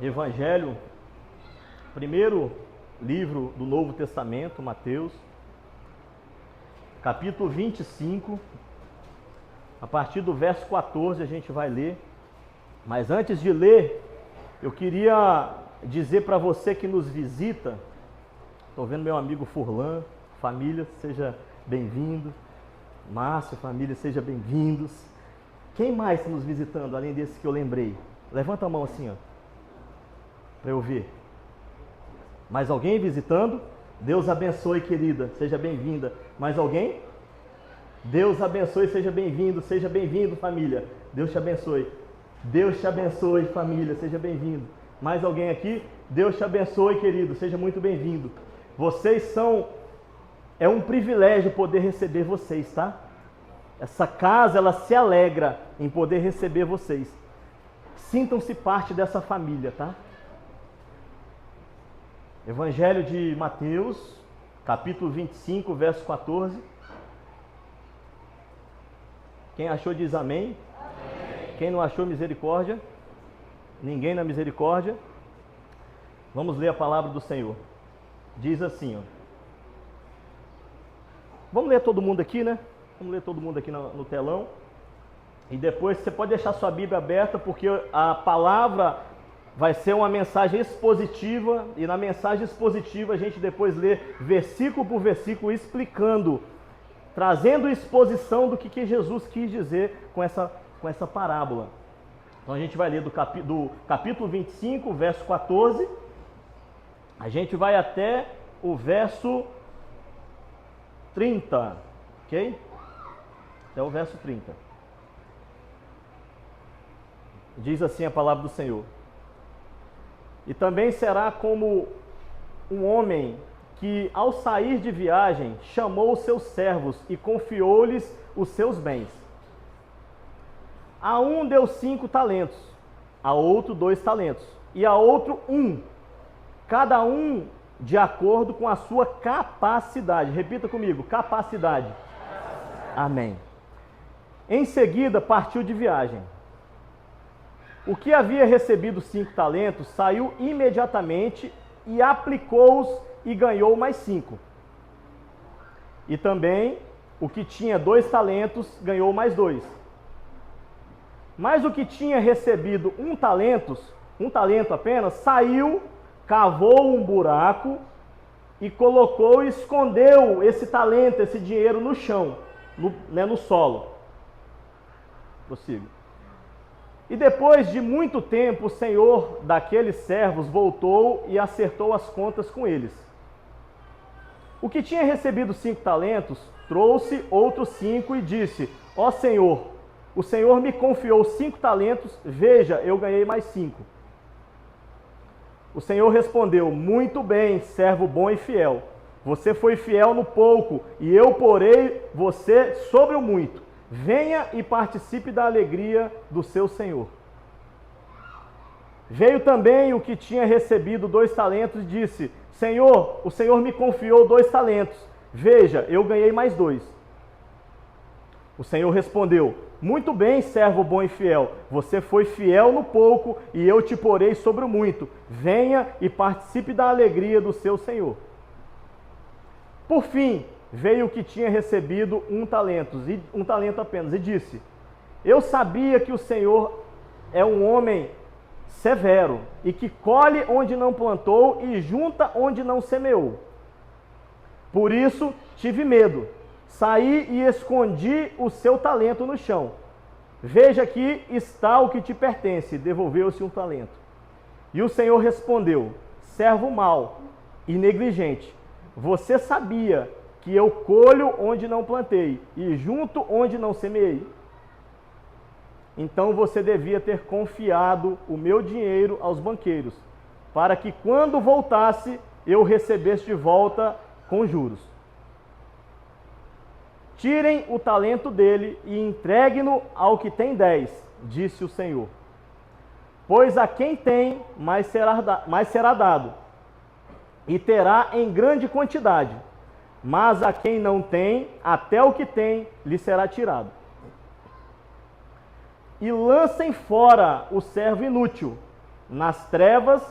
Evangelho, primeiro livro do Novo Testamento, Mateus, capítulo 25, a partir do verso 14 a gente vai ler. Mas antes de ler, eu queria dizer para você que nos visita, estou vendo meu amigo Furlan, família, seja bem-vindo. Márcio, família, seja bem-vindos. Quem mais está nos visitando, além desse que eu lembrei? Levanta a mão assim, ó, para eu ver. Mais alguém visitando? Deus abençoe, querida, seja bem-vinda. Mais alguém? Deus abençoe, seja bem-vindo, família. Deus te abençoe. Deus te abençoe, família, seja bem-vindo. Mais alguém aqui? Deus te abençoe, querido, seja muito bem-vindo. Vocês são... É um privilégio poder receber vocês, tá? Essa casa, ela se alegra em poder receber vocês. Sintam-se parte dessa família, tá? Evangelho de Mateus, capítulo 25, verso 14. Quem achou diz amém. Amém. Quem não achou, misericórdia. Ninguém na misericórdia. Vamos ler a palavra do Senhor. Diz assim, ó. Vamos ler todo mundo aqui, né? Vamos ler todo mundo aqui no telão. E depois você pode deixar sua Bíblia aberta, porque a palavra vai ser uma mensagem expositiva. E na mensagem expositiva a gente depois lê versículo por versículo explicando, trazendo exposição do que Jesus quis dizer com essa parábola. Então a gente vai ler do capítulo 25, verso 14. A gente vai até o verso 30, ok? Até o verso 30. Diz assim a palavra do Senhor. E também será como um homem que, ao sair de viagem, chamou os seus servos e confiou-lhes os seus bens. A um deu 5 talentos, a outro 2 talentos, e a outro 1, cada um de acordo com a sua capacidade. Repita comigo, capacidade. Amém. Em seguida, partiu de viagem. O que havia recebido 5 talentos saiu imediatamente e aplicou-os e ganhou mais 5. E também o que tinha 2 talentos ganhou mais 2. Mas o que tinha recebido 1 talento apenas, saiu, cavou um buraco e colocou e escondeu esse talento, esse dinheiro no chão, no solo. Prossigo. E depois de muito tempo, o senhor daqueles servos voltou e acertou as contas com eles. O que tinha recebido 5 talentos, trouxe outros 5 e disse: ó Senhor, o Senhor me confiou 5 talentos, veja, eu ganhei mais 5. O Senhor respondeu: muito bem, servo bom e fiel. Você foi fiel no pouco, e eu porei você sobre o muito. Venha e participe da alegria do seu Senhor. Veio também o que tinha recebido 2 talentos e disse: Senhor, o Senhor me confiou 2 talentos. Veja, eu ganhei mais 2. O Senhor respondeu: muito bem, servo bom e fiel. Você foi fiel no pouco e eu te porei sobre o muito. Venha e participe da alegria do seu Senhor. Por fim, veio o que tinha recebido 1 talento apenas, e disse: eu sabia que o Senhor é um homem severo, e que colhe onde não plantou e junta onde não semeou. Por isso tive medo, saí e escondi o seu talento no chão. Veja, aqui está o que te pertence. Devolveu-se 1 talento. E o Senhor respondeu: servo mau e negligente, você sabia que eu colho onde não plantei e junto onde não semeei? Então você devia ter confiado o meu dinheiro aos banqueiros, para que quando voltasse eu recebesse de volta com juros. Tirem o talento dele e entreguem-no ao que tem 10, disse o Senhor. Pois a quem tem, mais será dado, e terá em grande quantidade. Mas a quem não tem, até o que tem lhe será tirado. E lancem fora o servo inútil, nas trevas,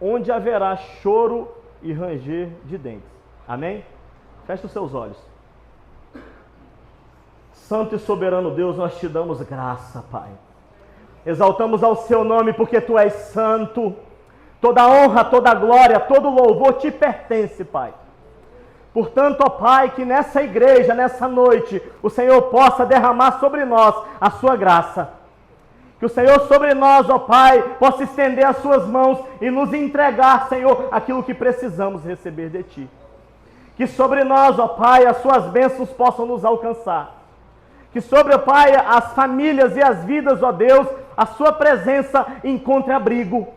onde haverá choro e ranger de dentes. Amém? Feche os seus olhos. Santo e soberano Deus, nós te damos graça, Pai. Exaltamos ao seu nome porque tu és santo. Toda honra, toda glória, todo louvor te pertence, Pai. Portanto, ó Pai, que nessa igreja, nessa noite, o Senhor possa derramar sobre nós a sua graça. Que o Senhor sobre nós, ó Pai, possa estender as suas mãos e nos entregar, Senhor, aquilo que precisamos receber de Ti. Que sobre nós, ó Pai, as suas bênçãos possam nos alcançar. Que sobre, ó Pai, as famílias e as vidas, ó Deus, a sua presença encontre abrigo.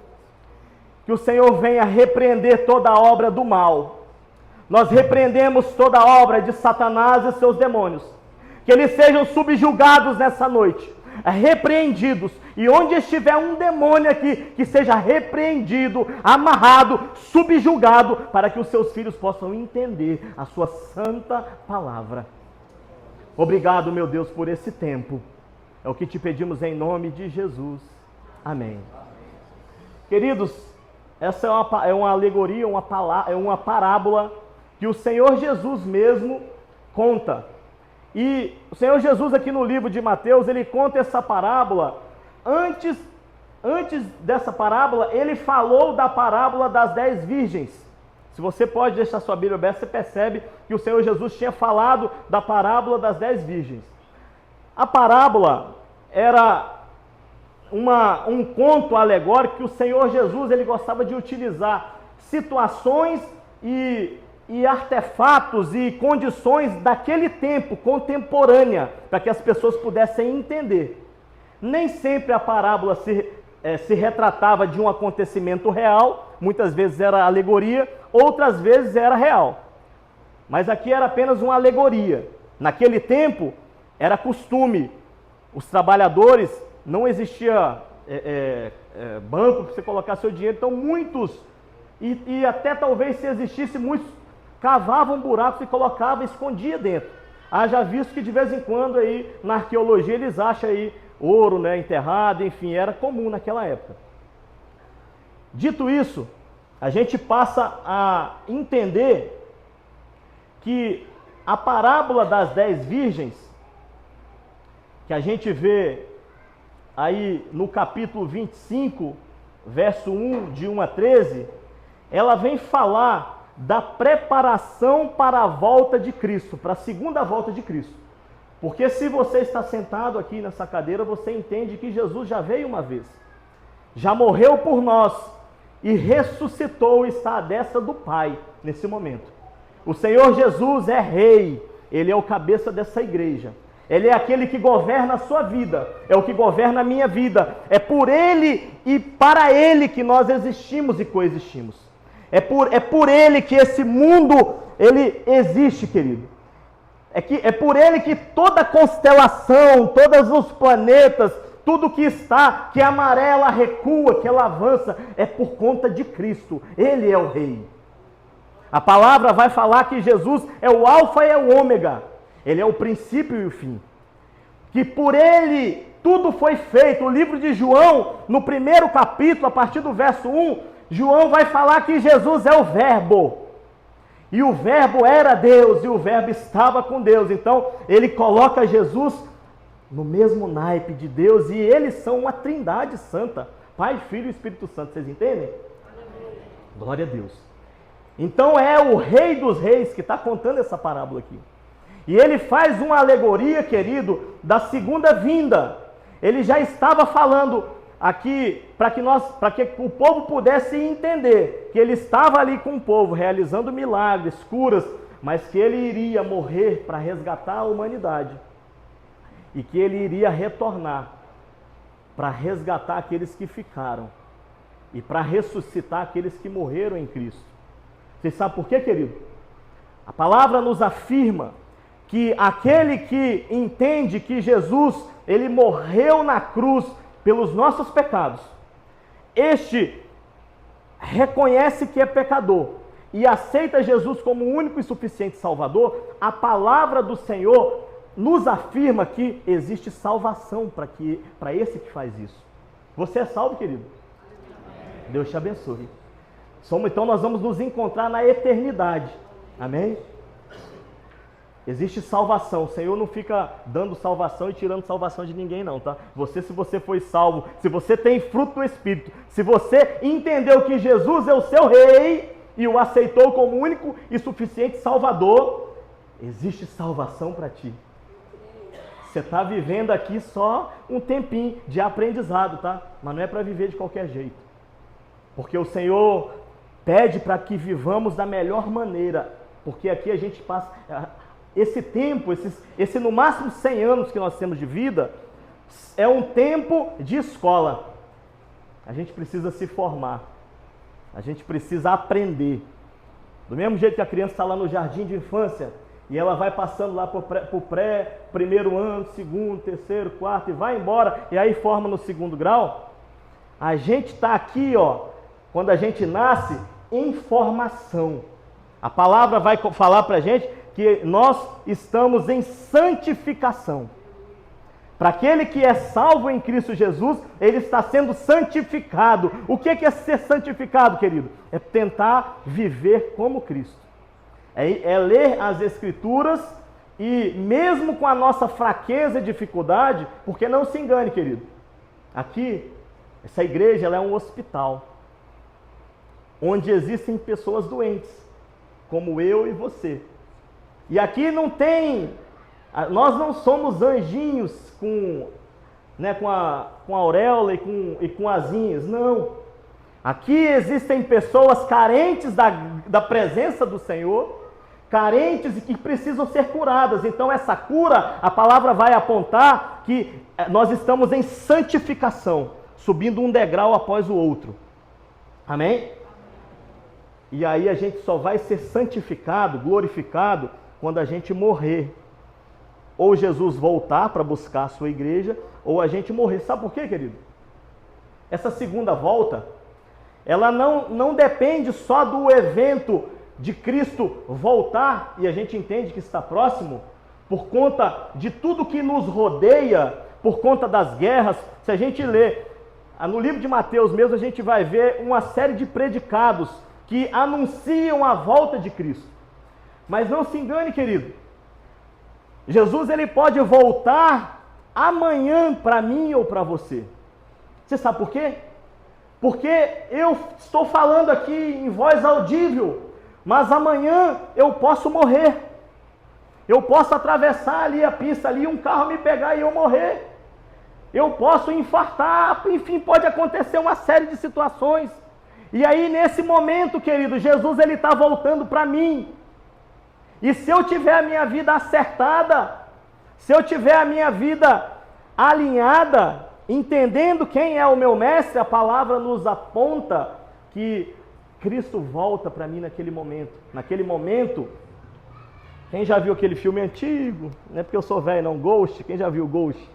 Que o Senhor venha repreender toda a obra do mal. Nós repreendemos toda a obra de Satanás e seus demônios. Que eles sejam subjugados nessa noite, repreendidos. E onde estiver um demônio aqui, que seja repreendido, amarrado, subjugado, para que os seus filhos possam entender a sua santa palavra. Obrigado, meu Deus, por esse tempo. É o que te pedimos em nome de Jesus. Amém. Queridos, essa é uma alegoria, é uma parábola que o Senhor Jesus mesmo conta. E o Senhor Jesus aqui no livro de Mateus, ele conta essa parábola. Antes dessa parábola, ele falou da parábola das 10 virgens. Se você pode deixar sua Bíblia aberta, você percebe que o Senhor Jesus tinha falado da parábola das 10 virgens. A parábola era um conto alegórico que o Senhor Jesus ele gostava de utilizar situações e artefatos e condições daquele tempo, contemporânea, para que as pessoas pudessem entender. Nem sempre a parábola se retratava de um acontecimento real, muitas vezes era alegoria, outras vezes era real. Mas aqui era apenas uma alegoria. Naquele tempo, era costume, os trabalhadores, não existia banco para você colocar seu dinheiro, então muitos, e até talvez se existisse, muitos cavavam buracos e colocavam, escondia dentro. Haja visto que de vez em quando aí, na arqueologia, eles acham aí ouro, né, enterrado, enfim, era comum naquela época. Dito isso, a gente passa a entender que a parábola das 10 virgens, que a gente vê aí no capítulo 25, verso 1, de 1 a 13, ela vem falar da preparação para a volta de Cristo, para a segunda volta de Cristo. Porque se você está sentado aqui nessa cadeira, você entende que Jesus já veio uma vez, já morreu por nós e ressuscitou e está à destra do Pai nesse momento. O Senhor Jesus é rei, ele é o cabeça dessa igreja. Ele é aquele que governa a sua vida, é o que governa a minha vida. É por ele e para ele que nós existimos e coexistimos. É por ele que esse mundo ele existe, querido. É por ele que toda a constelação, todos os planetas, tudo que está, que a maré ela recua, que ela avança, é por conta de Cristo. Ele é o rei. A palavra vai falar que Jesus é o alfa e é o ômega. Ele é o princípio e o fim. Que por ele tudo foi feito. O livro de João, no primeiro capítulo, a partir do verso 1, João vai falar que Jesus é o verbo. E o verbo era Deus, e o verbo estava com Deus. Então, ele coloca Jesus no mesmo naipe de Deus, e eles são uma trindade santa. Pai, Filho e Espírito Santo, vocês entendem? Glória a Deus. Então, é o Rei dos Reis que está contando essa parábola aqui. E ele faz uma alegoria, querido, da segunda vinda. Ele já estava falando aqui para que o povo pudesse entender que ele estava ali com o povo, realizando milagres, curas, mas que ele iria morrer para resgatar a humanidade. E que ele iria retornar para resgatar aqueles que ficaram e para ressuscitar aqueles que morreram em Cristo. Vocês sabem por quê, querido? A palavra nos afirma que aquele que entende que Jesus, ele morreu na cruz pelos nossos pecados, este reconhece que é pecador e aceita Jesus como o único e suficiente Salvador. A palavra do Senhor nos afirma que existe salvação para esse que faz isso. Você é salvo, querido? Deus te abençoe. Então nós vamos nos encontrar na eternidade. Amém? Existe salvação. O Senhor não fica dando salvação e tirando salvação de ninguém não, tá? Se você foi salvo, se você tem fruto do Espírito, se você entendeu que Jesus é o seu Rei e o aceitou como único e suficiente Salvador, existe salvação para ti. Você está vivendo aqui só um tempinho de aprendizado, tá? Mas não é para viver de qualquer jeito. Porque o Senhor pede para que vivamos da melhor maneira. Porque aqui a gente passa... Esse tempo, esse no máximo 100 anos que nós temos de vida, é um tempo de escola. A gente precisa se formar. A gente precisa aprender. Do mesmo jeito que a criança está lá no jardim de infância, e ela vai passando lá por pré, primeiro ano, segundo, terceiro, quarto, e vai embora, e aí forma no segundo grau. A gente está aqui, ó, quando a gente nasce, em formação. A palavra vai falar para a gente que nós estamos em santificação. Para aquele que é salvo em Cristo Jesus, ele está sendo santificado. O que é ser santificado, querido? É tentar viver como Cristo. É ler as Escrituras e mesmo com a nossa fraqueza e dificuldade, porque não se engane, querido, aqui, essa igreja ela é um hospital, onde existem pessoas doentes, como eu e você. E aqui não tem, nós não somos anjinhos com a auréola e com asinhas, não. Aqui existem pessoas carentes da presença do Senhor, carentes e que precisam ser curadas. Então essa cura, a palavra vai apontar que nós estamos em santificação, subindo um degrau após o outro. Amém? E aí a gente só vai ser santificado, glorificado, quando a gente morrer. Ou Jesus voltar para buscar a sua igreja, ou a gente morrer. Sabe por quê, querido? Essa segunda volta, ela não depende só do evento de Cristo voltar, e a gente entende que está próximo, por conta de tudo que nos rodeia, por conta das guerras. Se a gente ler no livro de Mateus mesmo, a gente vai ver uma série de predicados que anunciam a volta de Cristo. Mas não se engane, querido, Jesus ele pode voltar amanhã para mim ou para você. Você sabe por quê? Porque eu estou falando aqui em voz audível, mas amanhã eu posso morrer. Eu posso atravessar ali a pista, ali um carro me pegar e eu morrer. Eu posso infartar, enfim, pode acontecer uma série de situações. E aí nesse momento, querido, Jesus ele está voltando para mim. E se eu tiver a minha vida acertada, se eu tiver a minha vida alinhada, entendendo quem é o meu mestre, a palavra nos aponta que Cristo volta para mim naquele momento. Naquele momento, quem já viu aquele filme antigo? Não é porque eu sou velho não, Ghost, quem já viu Ghost?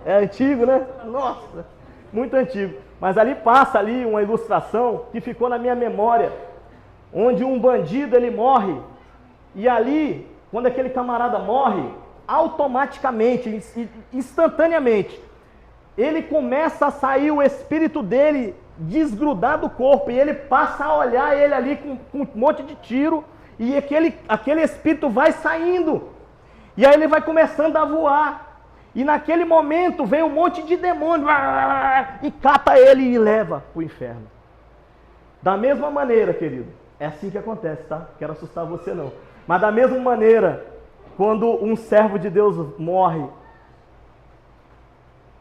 É antigo, né? Nossa, muito antigo. Mas ali passa ali uma ilustração que ficou na minha memória, onde um bandido ele morre, e ali, quando aquele camarada morre, automaticamente, instantaneamente, ele começa a sair o espírito dele desgrudar do corpo, e ele passa a olhar ele ali com um monte de tiro, e aquele espírito vai saindo, e aí ele vai começando a voar, e naquele momento vem um monte de demônio, e cata ele e leva para o inferno. Da mesma maneira, querido, é assim que acontece, tá? Quero assustar você não. Mas da mesma maneira, quando um servo de Deus morre,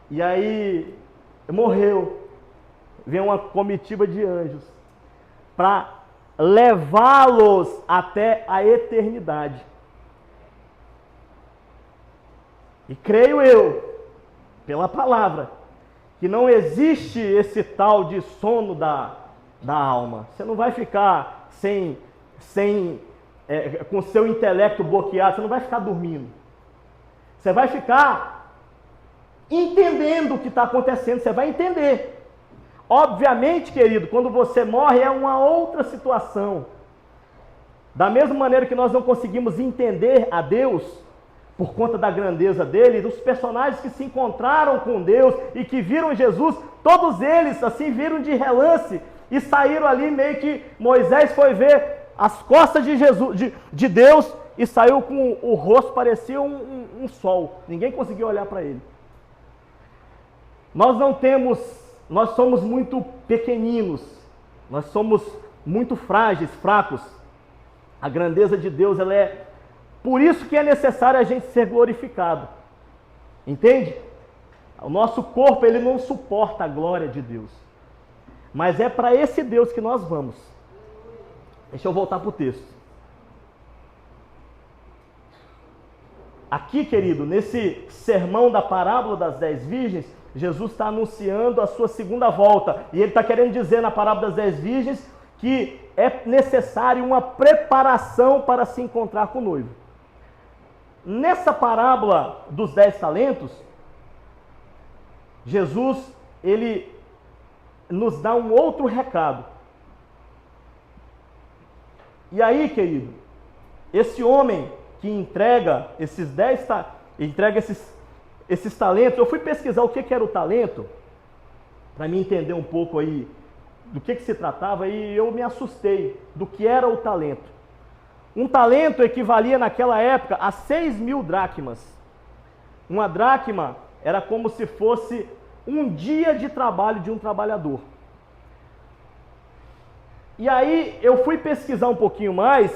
e aí morreu, vem uma comitiva de anjos para levá-los até a eternidade. E creio eu, pela palavra, que não existe esse tal de sono da alma. Você não vai ficar com seu intelecto bloqueado, você não vai ficar dormindo. Você vai ficar entendendo o que está acontecendo, você vai entender. Obviamente, querido, quando você morre é uma outra situação. Da mesma maneira que nós não conseguimos entender a Deus, por conta da grandeza dele, dos personagens que se encontraram com Deus e que viram Jesus, todos eles assim viram de relance e saíram ali meio que Moisés foi ver as costas de Jesus, de Deus, e saiu com o rosto, parecia um sol. Ninguém conseguiu olhar para ele. Nós somos muito pequeninos, nós somos muito frágeis, fracos. A grandeza de Deus, ela é... Por isso que é necessário a gente ser glorificado. Entende? O nosso corpo, ele não suporta a glória de Deus. Mas é para esse Deus que nós vamos. Deixa eu voltar para o texto. Aqui, querido, nesse sermão da parábola das 10 virgens, Jesus está anunciando a sua segunda volta. E ele está querendo dizer na parábola das 10 virgens que é necessário uma preparação para se encontrar com o noivo. Nessa parábola dos 10 talentos, Jesus, ele nos dá um outro recado. E aí, querido, esse homem que entrega esses 10 esses talentos, eu fui pesquisar o que era o talento, para me entender um pouco aí do que se tratava, e eu me assustei do que era o talento. Um talento equivalia naquela época a 6.000 dracmas. Uma dracma era como se fosse um dia de trabalho de um trabalhador. E aí eu fui pesquisar um pouquinho mais,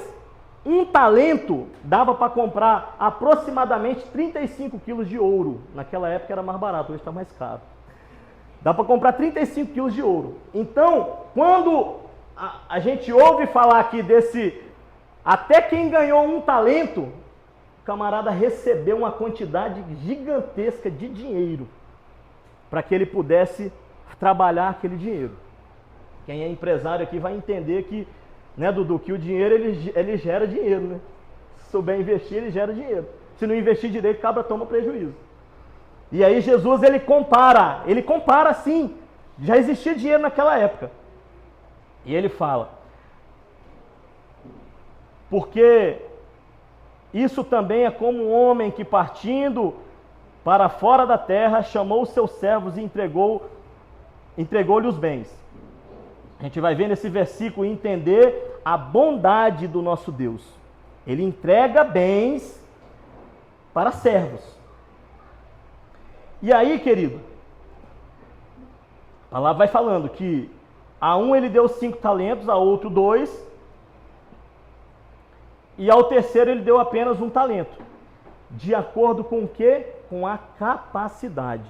um talento dava para comprar aproximadamente 35 quilos de ouro. Naquela época era mais barato, hoje está mais caro. Dá para comprar 35 quilos de ouro. Então, quando a gente ouve falar aqui desse... Até quem ganhou um talento, o camarada recebeu uma quantidade gigantesca de dinheiro para que ele pudesse trabalhar aquele dinheiro. Quem é empresário aqui vai entender que, né, Dudu, que o dinheiro ele gera dinheiro, né? Se souber investir, ele gera dinheiro. Se não investir direito, cabra toma prejuízo. E aí Jesus ele compara sim, já existia dinheiro naquela época. E ele fala, porque isso também é como um homem que partindo para fora da terra, chamou os seus servos e entregou-lhe os bens. A gente vai ver nesse versículo e entender a bondade do nosso Deus. Ele entrega bens para servos. E aí, querido, a palavra vai falando que a um ele deu 5 talentos, a outro 2, e ao terceiro ele deu apenas 1 talento. De acordo com o quê? Com a capacidade.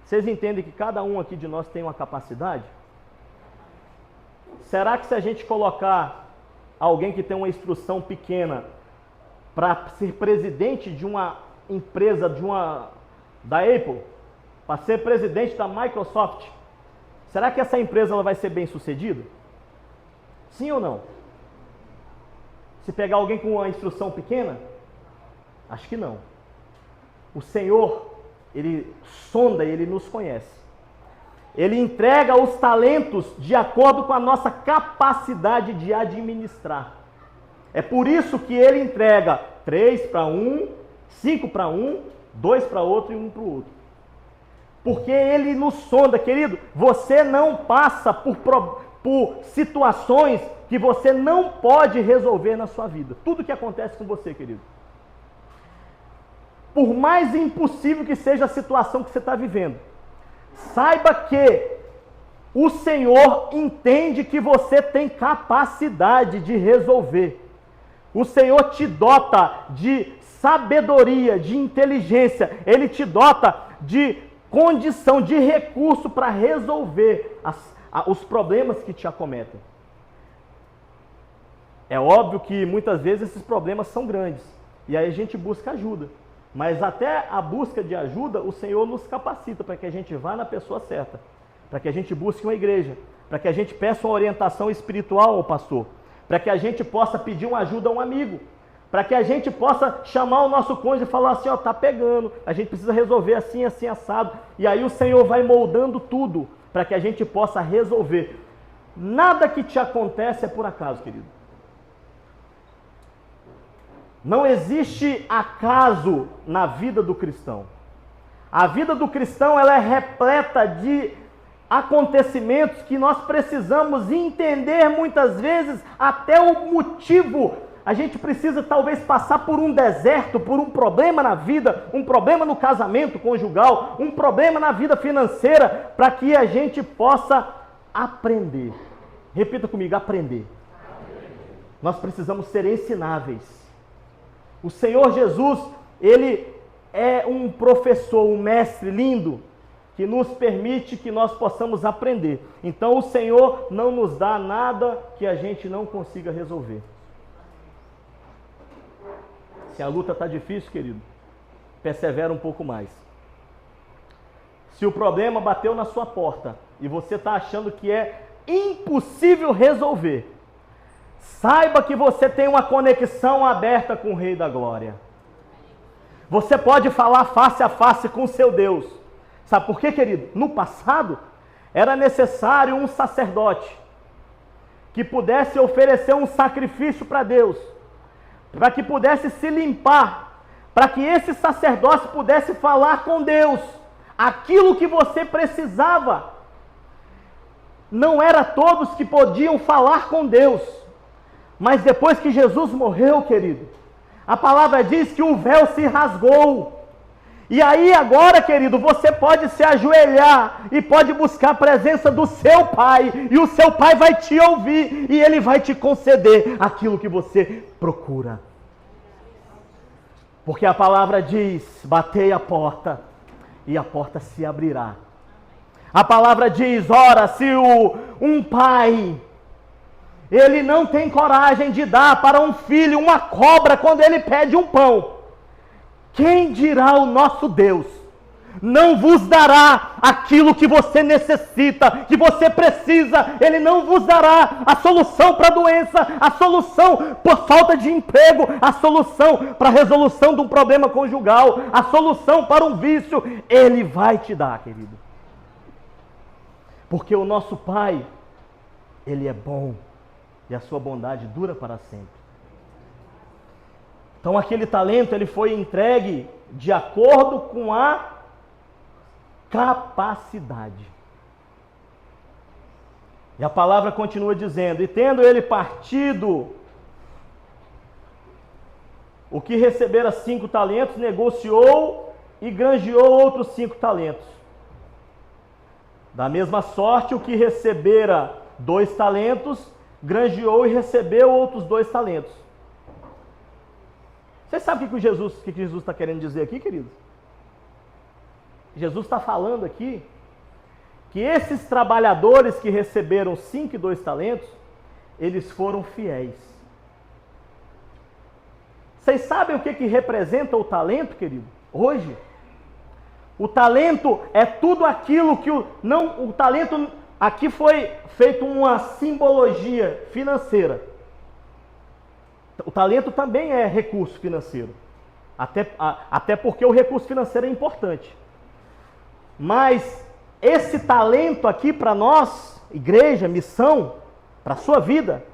Vocês entendem que cada um aqui de nós tem uma capacidade? Será que se a gente colocar alguém que tem uma instrução pequena para ser presidente de uma empresa, da Apple, para ser presidente da Microsoft, será que essa empresa ela vai ser bem sucedida? Sim ou não? Se pegar alguém com uma instrução pequena? Acho que não. O Senhor, ele sonda e ele nos conhece. Ele entrega os talentos de acordo com a nossa capacidade de administrar. É por isso que ele entrega 3 para um, 5 para um, 2 para outro e 1 para o outro. Porque ele nos sonda, querido. Você não passa por situações que você não pode resolver na sua vida. Tudo que acontece com você, querido. Por mais impossível que seja a situação que você está vivendo, saiba que o Senhor entende que você tem capacidade de resolver. O Senhor te dota de sabedoria, de inteligência. Ele te dota de condição, de recurso para resolver os problemas que te acometem. É óbvio que muitas vezes esses problemas são grandes. E aí a gente busca ajuda. Mas até a busca de ajuda, o Senhor nos capacita para que a gente vá na pessoa certa. Para que a gente busque uma igreja. Para que a gente peça uma orientação espiritual ao pastor. Para que a gente possa pedir uma ajuda a um amigo. Para que a gente possa chamar o nosso cônjuge e falar assim, ó, tá pegando. A gente precisa resolver assim, assim, assado. E aí o Senhor vai moldando tudo para que a gente possa resolver. Nada que te acontece é por acaso, querido. Não existe acaso na vida do cristão. A vida do cristão ela é repleta de acontecimentos que nós precisamos entender muitas vezes até o motivo. A gente precisa talvez passar por um deserto, por um problema na vida, um problema no casamento conjugal, um problema na vida financeira, para que a gente possa aprender. Repita comigo, aprender. Nós precisamos ser ensináveis. O Senhor Jesus, Ele é um professor, um mestre lindo, que nos permite que nós possamos aprender. Então o Senhor não nos dá nada que a gente não consiga resolver. Se a luta está difícil, querido, persevera um pouco mais. Se o problema bateu na sua porta e você está achando que é impossível resolver, saiba que você tem uma conexão aberta com o Rei da Glória. Você pode falar face a face com seu Deus. Sabe por quê, querido? No passado, era necessário um sacerdote que pudesse oferecer um sacrifício para Deus, para que pudesse se limpar, para que esse sacerdócio pudesse falar com Deus aquilo que você precisava. Não era todos que podiam falar com Deus, mas depois que Jesus morreu, querido, a palavra diz que o véu se rasgou. E aí agora, querido, você pode se ajoelhar e pode buscar a presença do seu Pai, e o seu Pai vai te ouvir, e Ele vai te conceder aquilo que você procura. Porque a palavra diz, batei a porta, e a porta se abrirá. A palavra diz, ora, se um pai, ele não tem coragem de dar para um filho uma cobra quando ele pede um pão, quem dirá o nosso Deus não vos dará aquilo que você necessita, que você precisa? Ele não vos dará a solução para a doença, a solução por falta de emprego, a solução para a resolução de um problema conjugal, a solução para um vício. Ele vai te dar, querido. Porque o nosso Pai, Ele é bom e a sua bondade dura para sempre. Então aquele talento ele foi entregue de acordo com a capacidade. E a palavra continua dizendo, e tendo ele partido o que recebera 5 talentos, negociou e granjeou outros 5 talentos. Da mesma sorte, o que recebera 2 talentos, granjeou e recebeu outros 2 talentos. Você sabe o que Jesus está querendo dizer aqui, queridos? Jesus está falando aqui que esses trabalhadores que receberam 5 e 2 talentos, eles foram fiéis. Vocês sabem o que representa o talento, querido? Hoje, o talento é tudo aquilo que o talento, aqui foi feita uma simbologia financeira. O talento também é recurso financeiro, até porque o recurso financeiro é importante. Mas esse talento aqui para nós, igreja, missão, para a sua vida,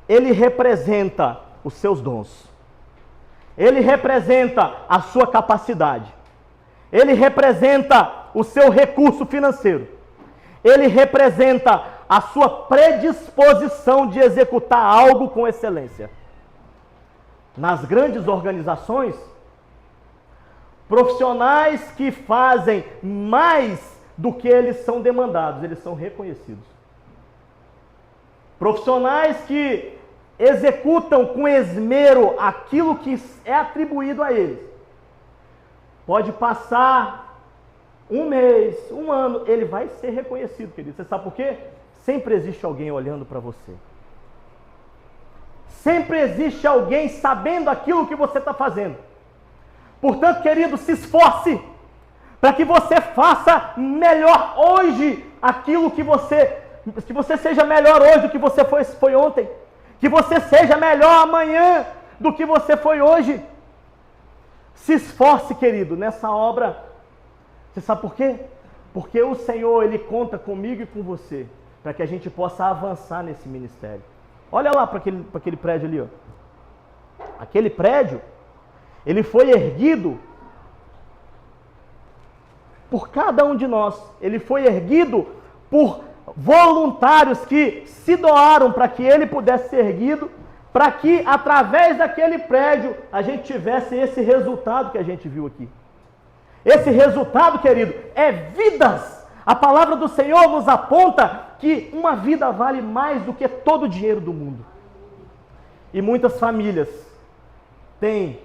ele representa os seus dons. Ele representa a sua capacidade. Ele representa o seu recurso financeiro. Ele representa a sua predisposição de executar algo com excelência. Nas grandes organizações, profissionais que fazem mais do que eles são demandados, eles são reconhecidos. Profissionais que executam com esmero aquilo que é atribuído a eles. Pode passar um mês, um ano, ele vai ser reconhecido, querido. Você sabe por quê? Sempre existe alguém olhando para você. Sempre existe alguém sabendo aquilo que você está fazendo. Portanto, querido, se esforce para que você faça melhor hoje aquilo que você seja melhor hoje do que você foi ontem. Que você seja melhor amanhã do que você foi hoje. Se esforce, querido, nessa obra. Você sabe por quê? Porque o Senhor, Ele conta comigo e com você, para que a gente possa avançar nesse ministério. Olha lá para aquele prédio ali, ó. Aquele prédio ele foi erguido por cada um de nós. Ele foi erguido por voluntários que se doaram para que ele pudesse ser erguido, para que através daquele prédio a gente tivesse esse resultado que a gente viu aqui. Esse resultado, querido, é vidas. A palavra do Senhor nos aponta que uma vida vale mais do que todo o dinheiro do mundo. E muitas famílias têm,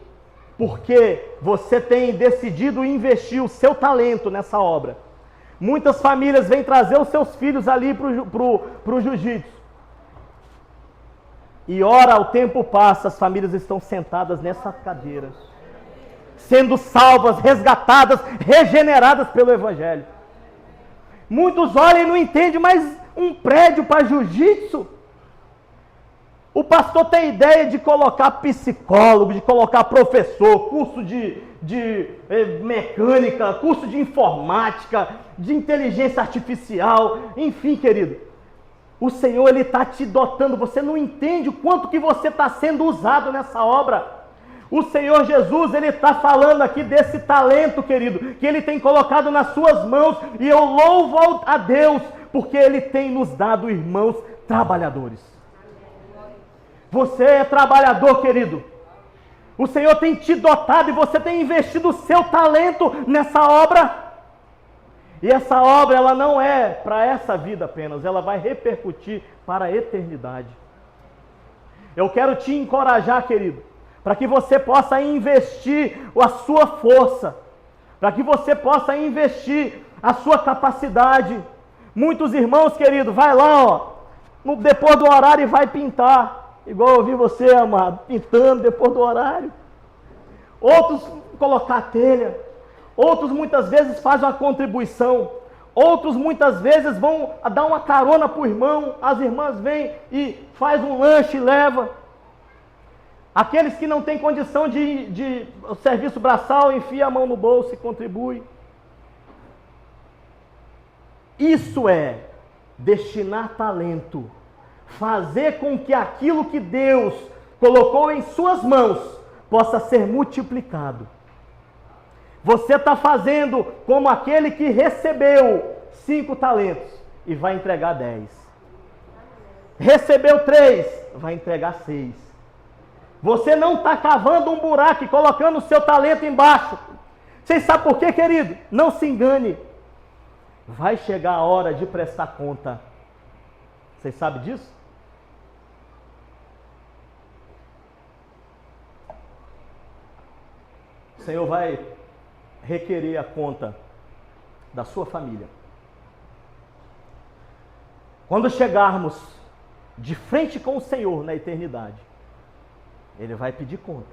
porque você tem decidido investir o seu talento nessa obra. Muitas famílias vêm trazer os seus filhos ali para o jiu-jitsu. E ora, o tempo passa, as famílias estão sentadas nessas cadeiras, sendo salvas, resgatadas, regeneradas pelo Evangelho. Muitos olham e não entendem, mas um prédio para jiu-jitsu? O pastor tem ideia de colocar psicólogo, de colocar professor, curso de mecânica, curso de informática, de inteligência artificial, enfim, querido. O Senhor, Ele está te dotando, você não entende o quanto que você está sendo usado nessa obra. O Senhor Jesus, Ele está falando aqui desse talento, querido, que Ele tem colocado nas suas mãos, e eu louvo a Deus, porque Ele tem nos dado irmãos trabalhadores. Você é trabalhador, querido. O Senhor tem te dotado e você tem investido o seu talento nessa obra. E essa obra, ela não é para essa vida apenas, ela vai repercutir para a eternidade. Eu quero te encorajar, querido, para que você possa investir a sua força, para que você possa investir a sua capacidade. Muitos irmãos, querido, vai lá, ó, depois do horário e vai pintar. Igual eu ouvi você, amado, pintando depois do horário. Outros colocar a telha. Outros muitas vezes fazem uma contribuição. Outros muitas vezes vão dar uma carona para o irmão. As irmãs vêm e faz um lanche e leva. Aqueles que não têm condição de serviço braçal, enfia a mão no bolso e contribui. Isso é destinar talento. Fazer com que aquilo que Deus colocou em suas mãos possa ser multiplicado. Você está fazendo como aquele que recebeu 5 talentos e vai entregar 10. Recebeu 3, vai entregar 6. Você não está cavando um buraco e colocando o seu talento embaixo. Vocês sabem por quê, querido? Não se engane. Vai chegar a hora de prestar conta. Vocês sabem disso? O Senhor vai requerer a conta da sua família. Quando chegarmos de frente com o Senhor na eternidade, Ele vai pedir conta.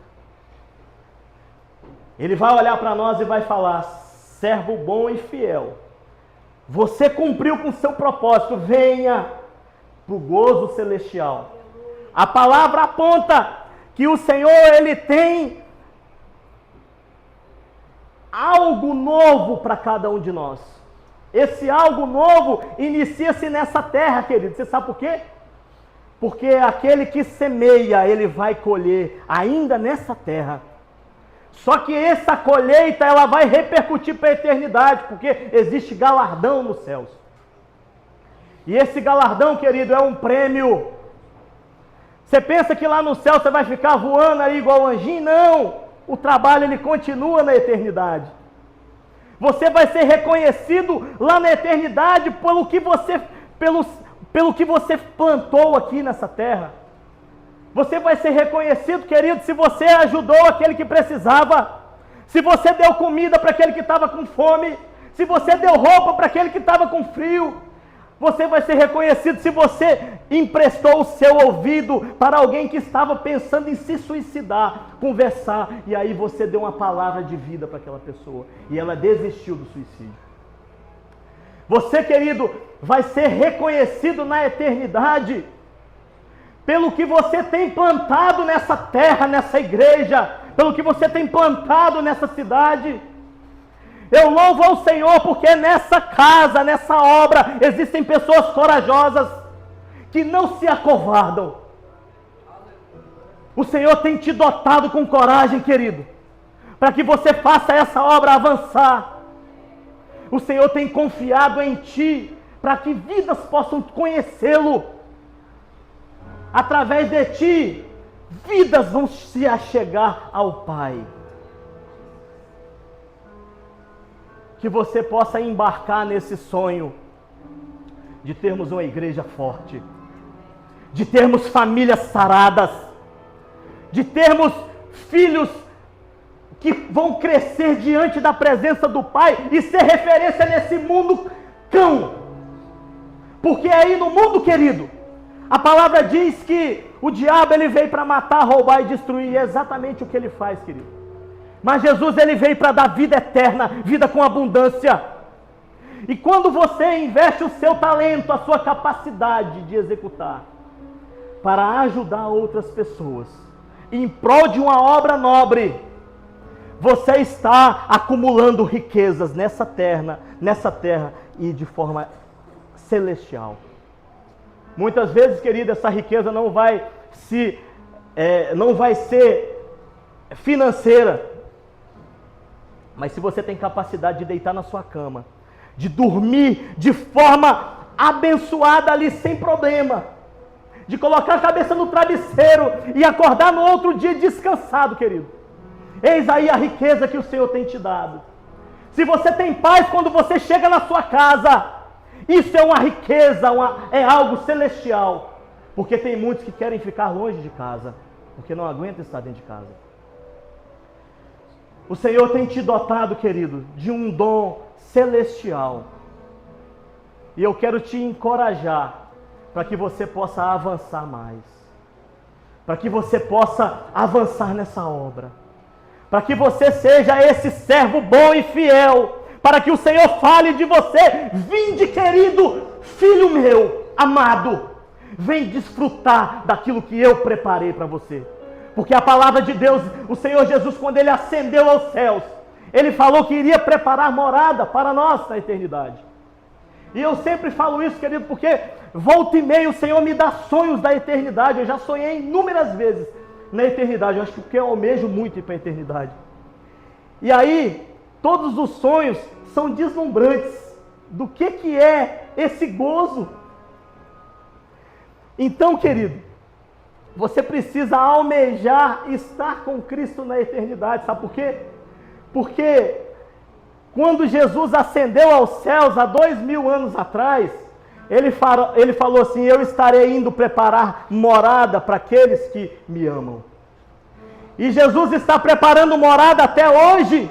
Ele vai olhar para nós e vai falar: servo bom e fiel, você cumpriu com o seu propósito, venha para o gozo celestial. A palavra aponta que o Senhor, Ele tem algo novo para cada um de nós. Esse algo novo inicia-se nessa terra, querido. Você sabe por quê? Porque aquele que semeia, ele vai colher ainda nessa terra. Só que essa colheita, ela vai repercutir para a eternidade, porque existe galardão nos céus. E esse galardão, querido, é um prêmio. Você pensa que lá no céu você vai ficar voando aí igual anjinho? Não! O trabalho, ele continua na eternidade. Você vai ser reconhecido lá na eternidade pelo que você plantou aqui nessa terra. Você vai ser reconhecido, querido, se você ajudou aquele que precisava, se você deu comida para aquele que estava com fome, se você deu roupa para aquele que estava com frio. Você vai ser reconhecido se você emprestou o seu ouvido para alguém que estava pensando em se suicidar, conversar, e aí você deu uma palavra de vida para aquela pessoa, e ela desistiu do suicídio. Você, querido, vai ser reconhecido na eternidade pelo que você tem plantado nessa terra, nessa igreja, pelo que você tem plantado nessa cidade. Eu louvo ao Senhor porque nessa casa, nessa obra, existem pessoas corajosas que não se acovardam. O Senhor tem te dotado com coragem, querido. para que você faça essa obra avançar. O Senhor tem confiado em ti, para que vidas possam conhecê-lo. Através de ti, vidas vão se achegar ao Pai. Que você possa embarcar nesse sonho de termos uma igreja forte, de termos famílias saradas, de termos filhos que vão crescer diante da presença do Pai e ser referência nesse mundo cão. Porque aí no mundo, querido, a palavra diz que o diabo ele veio para matar, roubar e destruir. É exatamente o que ele faz, querido. Mas Jesus ele veio para dar vida eterna, vida com abundância. E quando você investe o seu talento, a sua capacidade de executar, para ajudar outras pessoas, em prol de uma obra nobre, você está acumulando riquezas nessa terra e de forma celestial. Muitas vezes, querido, essa riqueza não vai ser financeira. Mas se você tem capacidade de deitar na sua cama, de dormir de forma abençoada ali, sem problema, de colocar a cabeça no travesseiro e acordar no outro dia descansado, querido. Eis aí a riqueza que o Senhor tem te dado. Se você tem paz quando você chega na sua casa, isso é uma riqueza, é algo celestial. Porque tem muitos que querem ficar longe de casa, porque não aguentam estar dentro de casa. O Senhor tem te dotado, querido, de um dom celestial. E eu quero te encorajar para que você possa avançar mais. Para que você possa avançar nessa obra. Para que você seja esse servo bom e fiel. Para que o Senhor fale de você: vinde, querido filho meu, amado, vem desfrutar daquilo que eu preparei para você. Porque a palavra de Deus, o Senhor Jesus, quando Ele ascendeu aos céus, Ele falou que iria preparar morada para nós na eternidade. E eu sempre falo isso, querido, porque volta e meia o Senhor me dá sonhos da eternidade. Eu já sonhei inúmeras vezes na eternidade. Eu acho que porque eu almejo muito ir para a eternidade. E aí, todos os sonhos são deslumbrantes do que é esse gozo. Então, querido, você precisa almejar estar com Cristo na eternidade. Sabe por quê? Porque quando Jesus ascendeu aos céus há 2000 anos atrás, ele falou assim: eu estarei indo preparar morada para aqueles que me amam. E Jesus está preparando morada até hoje.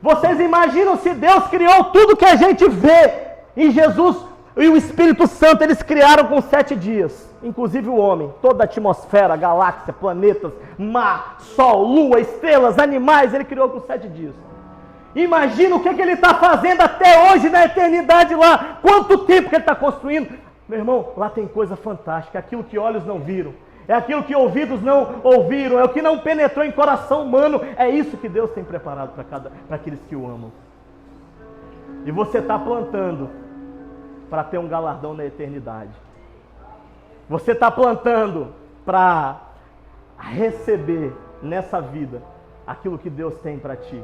Vocês imaginam se Deus criou tudo que a gente vê, e Jesus e o Espírito Santo eles criaram com 7 dias, inclusive o homem, toda a atmosfera, galáxia, planetas, mar, sol, lua, estrelas, animais, ele criou com 7 dias. Imagina o que ele está fazendo até hoje na eternidade lá, quanto tempo que ele está construindo. Meu irmão, lá tem coisa fantástica, aquilo que olhos não viram, é aquilo que ouvidos não ouviram, é o que não penetrou em coração humano, é isso que Deus tem preparado para aqueles que o amam. E você está plantando para ter um galardão na eternidade. Você está plantando para receber nessa vida aquilo que Deus tem para ti.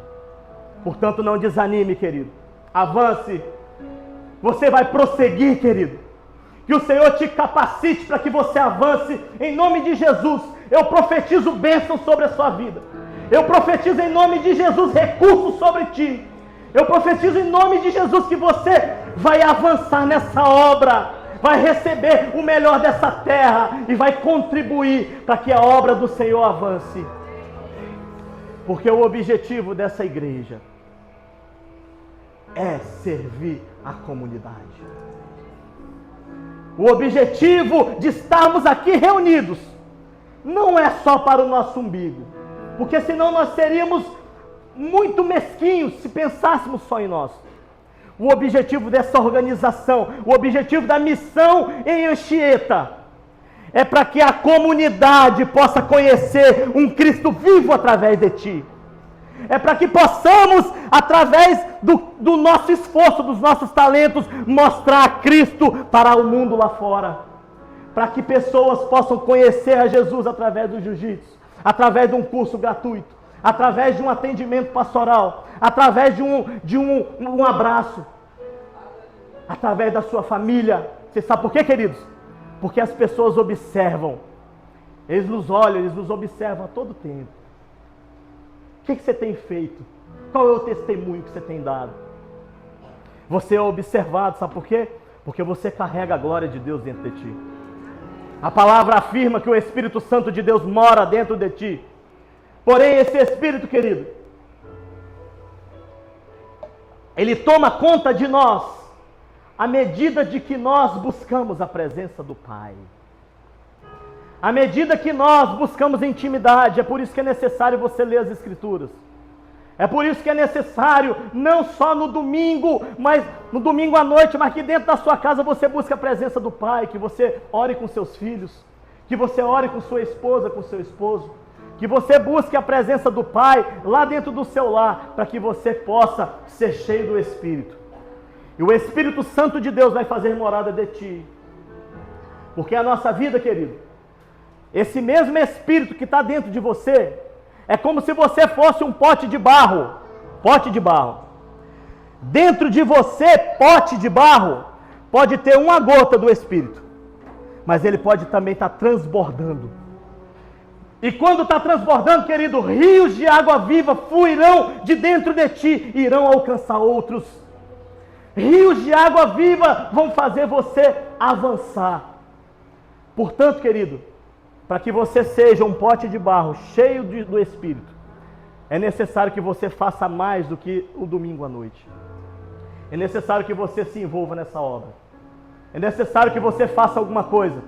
Portanto, não desanime, querido. Avance. Você vai prosseguir, querido. Que o Senhor te capacite para que você avance em nome de Jesus. Eu profetizo bênção sobre a sua vida. Eu profetizo em nome de Jesus recursos sobre ti. Eu profetizo em nome de Jesus que você vai avançar nessa obra, vai receber o melhor dessa terra e vai contribuir para que a obra do Senhor avance. Porque o objetivo dessa igreja é servir a comunidade. O objetivo de estarmos aqui reunidos não é só para o nosso umbigo, porque senão nós seríamos muito mesquinhos se pensássemos só em nós. O objetivo dessa organização, o objetivo da missão em Anchieta, é para que a comunidade possa conhecer um Cristo vivo através de ti. É para que possamos, através do nosso esforço, dos nossos talentos, mostrar Cristo para o mundo lá fora. Para que pessoas possam conhecer a Jesus através do jiu-jitsu, através de um curso gratuito, através de um atendimento pastoral, através de um abraço, através da sua família. Você sabe por quê, queridos? Porque as pessoas observam, eles nos olham, eles nos observam a todo tempo. O que você tem feito? Qual é o testemunho que você tem dado? Você é observado, sabe por quê? Porque você carrega a glória de Deus dentro de ti. A palavra afirma que o Espírito Santo de Deus mora dentro de ti. Porém, esse Espírito, querido, ele toma conta de nós à medida de que nós buscamos a presença do Pai. À medida que nós buscamos intimidade, é por isso que é necessário você ler as Escrituras. É por isso que é necessário, não só no domingo, mas no domingo à noite, mas que dentro da sua casa você busque a presença do Pai, que você ore com seus filhos, que você ore com sua esposa, com seu esposo, que você busque a presença do Pai lá dentro do seu lar, para que você possa ser cheio do Espírito. E o Espírito Santo de Deus vai fazer morada de ti. Porque a nossa vida, querido, esse mesmo Espírito que está dentro de você, é como se você fosse um pote de barro. Pote de barro. Dentro de você, pote de barro, pode ter uma gota do Espírito. Mas ele pode também estar transbordando. E quando está transbordando, querido, rios de água viva fluirão de dentro de ti e irão alcançar outros. Rios de água viva vão fazer você avançar. Portanto, querido, para que você seja um pote de barro cheio do Espírito, é necessário que você faça mais do que o domingo à noite. É necessário que você se envolva nessa obra. É necessário que você faça alguma coisa.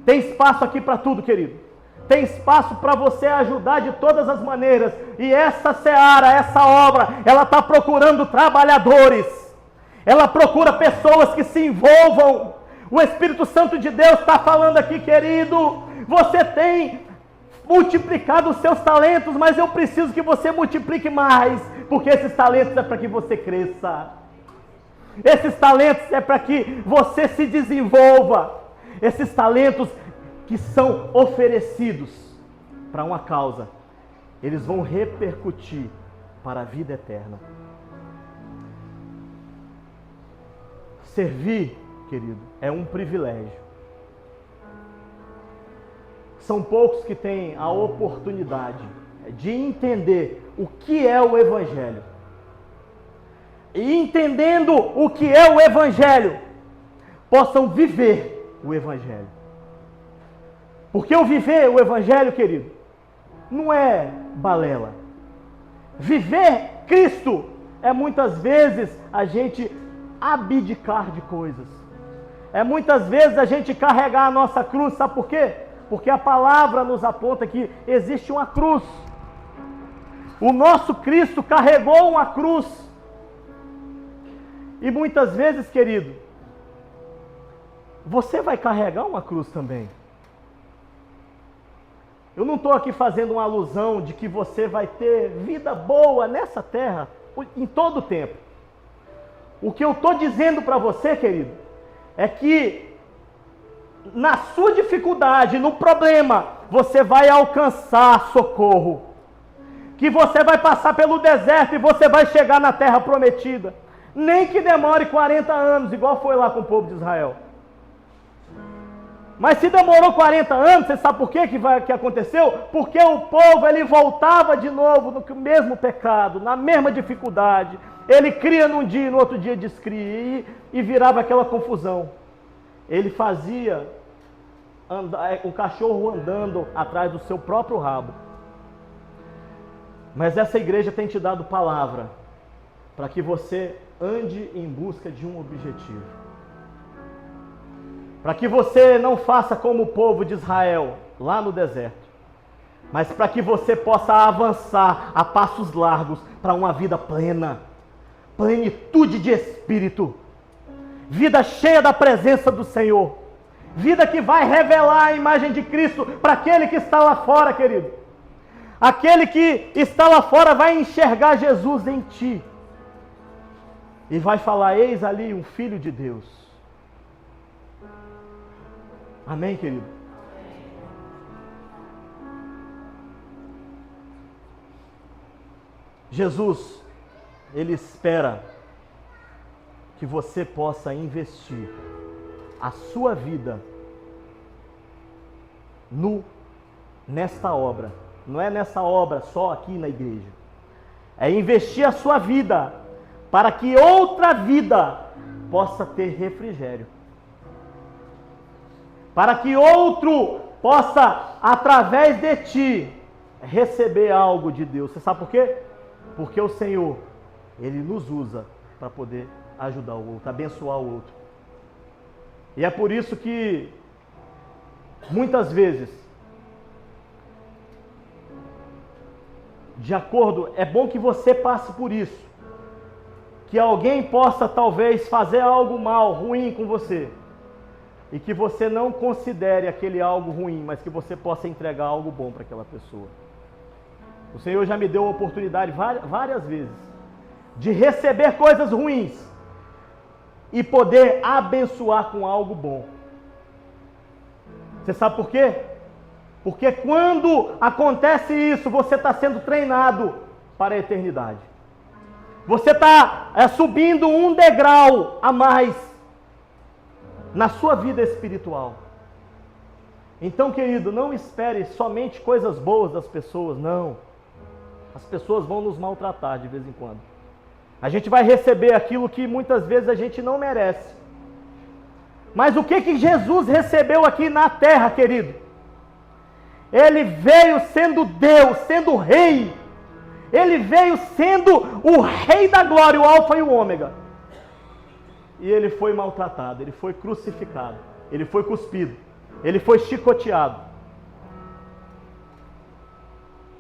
Tem espaço aqui para tudo, querido. Tem espaço para você ajudar de todas as maneiras. E essa seara, essa obra, ela está procurando trabalhadores. Ela procura pessoas que se envolvam. O Espírito Santo de Deus está falando aqui, querido. Você tem multiplicado os seus talentos, mas eu preciso que você multiplique mais, porque esses talentos é para que você cresça. Esses talentos é para que você se desenvolva. Esses talentos que são oferecidos para uma causa, eles vão repercutir para a vida eterna. Servir, querido, é um privilégio. São poucos que têm a oportunidade de entender o que é o Evangelho. E entendendo o que é o Evangelho, possam viver o Evangelho. Porque o viver o Evangelho, querido, não é balela. Viver Cristo é muitas vezes a gente abdicar de coisas. É muitas vezes a gente carregar a nossa cruz, sabe por quê? Porque a palavra nos aponta que existe uma cruz. O nosso Cristo carregou uma cruz. E muitas vezes, querido, você vai carregar uma cruz também. Eu não estou aqui fazendo uma alusão de que você vai ter vida boa nessa terra em todo o tempo. O que eu estou dizendo para você, querido, é que na sua dificuldade, no problema, você vai alcançar socorro. Que você vai passar pelo deserto e você vai chegar na terra prometida. Nem que demore 40 anos, igual foi lá com o povo de Israel. Mas se demorou 40 anos, você sabe por que aconteceu? Porque o povo, ele voltava de novo no mesmo pecado, na mesma dificuldade. Ele cria num dia e no outro dia descria e virava aquela confusão. Ele fazia o cachorro andando atrás do seu próprio rabo. Mas essa igreja tem te dado palavra para que você ande em busca de um objetivo. Para que você não faça como o povo de Israel lá no deserto, mas para que você possa avançar a passos largos para uma vida plena, plenitude de espírito, vida cheia da presença do Senhor, vida que vai revelar a imagem de Cristo para aquele que está lá fora, querido. Aquele que está lá fora vai enxergar Jesus em ti e vai falar: eis ali um filho de Deus. Amém, querido? Jesus, Ele espera que você possa investir a sua vida nesta obra. Não é nessa obra só aqui na igreja. É investir a sua vida para que outra vida possa ter refrigério. Para que outro possa, através de ti, receber algo de Deus. Você sabe por quê? Porque o Senhor, Ele nos usa para poder ajudar o outro, abençoar o outro. E é por isso que, muitas vezes, de acordo, é bom que você passe por isso. Que alguém possa talvez fazer algo mal, ruim com você. E que você não considere aquele algo ruim, mas que você possa entregar algo bom para aquela pessoa. O Senhor já me deu a oportunidade várias vezes de receber coisas ruins e poder abençoar com algo bom. Você sabe por quê? Porque quando acontece isso, você está sendo treinado para a eternidade. Você está subindo um degrau a mais na sua vida espiritual. Então, querido, não espere somente coisas boas das pessoas, não. As pessoas vão nos maltratar de vez em quando. A gente vai receber aquilo que muitas vezes a gente não merece. Mas o que Jesus recebeu aqui na terra, querido? Ele veio sendo Deus, sendo Rei. Ele veio sendo o Rei da glória, o Alfa e o Ômega. E ele foi maltratado, ele foi crucificado, ele foi cuspido, ele foi chicoteado.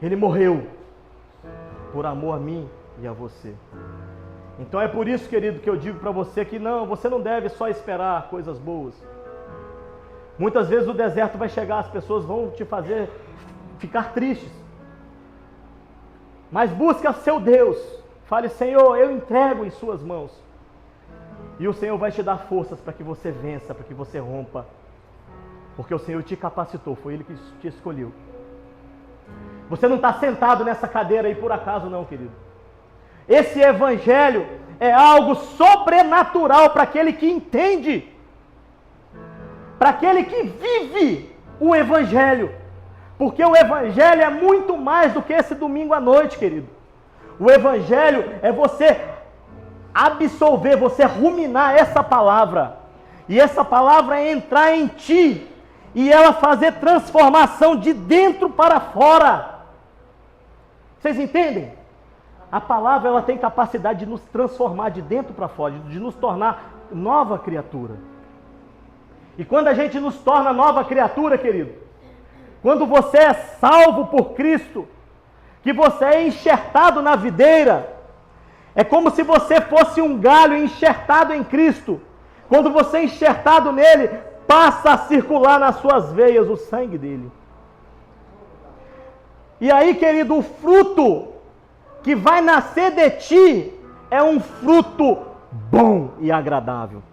Ele morreu por amor a mim e a você. Então é por isso, querido, que eu digo para você que você não deve só esperar coisas boas. Muitas vezes o deserto vai chegar, as pessoas vão te fazer ficar tristes. Mas busca seu Deus. Fale, Senhor, eu entrego em suas mãos. E o Senhor vai te dar forças para que você vença, para que você rompa. Porque o Senhor te capacitou, foi Ele que te escolheu. Você não está sentado nessa cadeira aí por acaso não, querido. Esse evangelho é algo sobrenatural para aquele que entende. Para aquele que vive o evangelho. Porque o evangelho é muito mais do que esse domingo à noite, querido. O evangelho é você absorver, você ruminar essa palavra. E essa palavra é entrar em ti. E ela fazer transformação de dentro para fora. Vocês entendem? A palavra ela tem capacidade de nos transformar de dentro para fora, de nos tornar nova criatura. E quando a gente nos torna nova criatura, querido, quando você é salvo por Cristo, que você é enxertado na videira, é como se você fosse um galho enxertado em Cristo. Quando você é enxertado nele, passa a circular nas suas veias o sangue dele. E aí, querido, o fruto que vai nascer de ti é um fruto bom e agradável.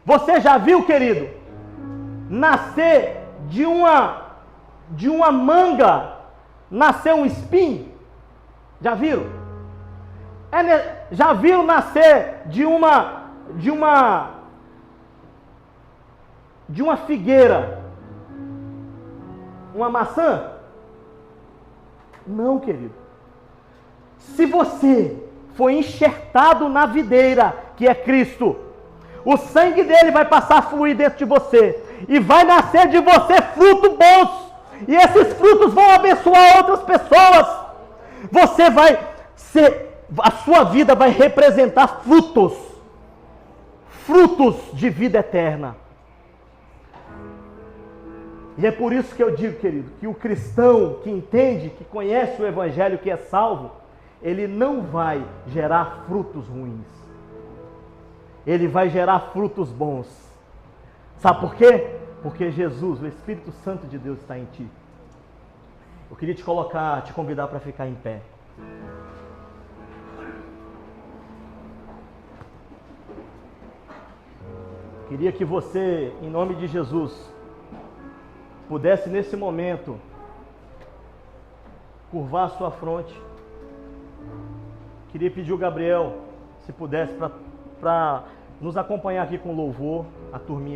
Você já viu, querido, nascer de uma manga, nascer um espinho? Já viram? Já viram nascer de uma figueira uma maçã? Não, querido. Se você foi enxertado na videira, que é Cristo, o sangue dele vai passar a fluir dentro de você e vai nascer de você frutos bons. E esses frutos vão abençoar outras pessoas. Você vai ser, a sua vida vai representar frutos de vida eterna. E é por isso que eu digo, querido, que o cristão que entende, que conhece o evangelho, que é salvo, ele não vai gerar frutos ruins. Ele vai gerar frutos bons. Sabe por quê? Porque Jesus, o Espírito Santo de Deus está em ti. Eu queria te convidar para ficar em pé. Queria que você, em nome de Jesus, pudesse nesse momento curvar a sua fronte Queria pedir o Gabriel, se pudesse, para nos acompanhar aqui com louvor, a turminha